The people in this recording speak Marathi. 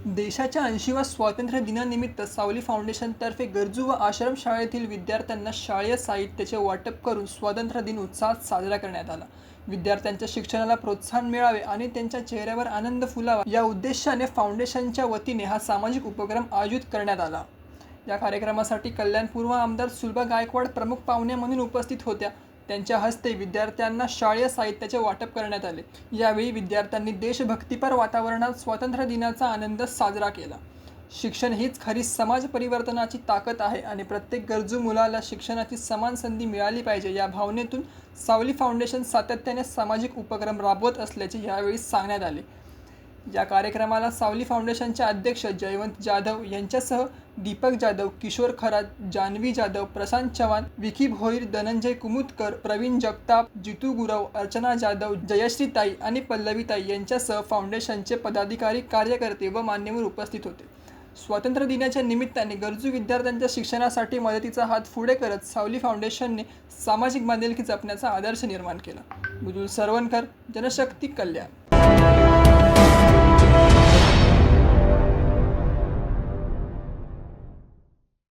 देशाच्या 80व्या स्वातंत्र्य दिनानिमित्त सावली फाउंडेशनतर्फे गरजू व आश्रमशाळेतील विद्यार्थ्यांना शालेय साहित्याचे वाटप करून स्वातंत्र्य दिन उत्साहात साजरा करण्यात आला। विद्यार्थ्यांच्या शिक्षणाला प्रोत्साहन मिळावे आणि त्यांच्या चेहऱ्यावर आनंद फुलावा या उद्देशाने फाउंडेशनच्या वतीने हा सामाजिक उपक्रम आयोजित करण्यात आला। या कार्यक्रमासाठी कल्याणपूर्व आमदार सुलभा गायकवाड प्रमुख पाहुणे म्हणून उपस्थित होत्या। त्यांच्या हस्ते विद्यार्थ्यांना शालेय साहित्याचे वाटप करण्यात आले। यावेळी विद्यार्थ्यांनी देशभक्तीपर वातावरणात स्वातंत्र्य दिनाचा आनंद साजरा केला। शिक्षण हीच खरी समाज परिवर्तनाची ताकद आहे आणि प्रत्येक गरजू मुलाला शिक्षणाची समान संधी मिळाली पाहिजे या भावनेतून सावली फाउंडेशन सातत्याने सामाजिक उपक्रम राबवत असल्याचे यावेळी सांगण्यात आले। या कार्यक्रमाला सावली फाउंडेशनचे अध्यक्ष जयवंत जाधव यांच्यासह दीपक जाधव, किशोर खरात, जान्हवी जाधव, प्रशांत चव्हाण, विकी भोईर, धनंजय कुमुदकर, प्रवीण जगताप, जितू गुरव, अर्चना जाधव, जयश्री ताई आणि पल्लवी ताई यांच्यासह फाउंडेशनचे पदाधिकारी, कार्यकर्ते व मान्यवर उपस्थित होते। स्वातंत्र्य दिनाच्या निमित्ताने गरजू विद्यार्थ्यांच्या शिक्षणासाठी मदतीचा हात पुढे करत सावली फाउंडेशनने सामाजिक बांधिलकी जपण्याचा आदर्श निर्माण केला। मृदुल सरवणकर, जनशक्ती, कल्याण।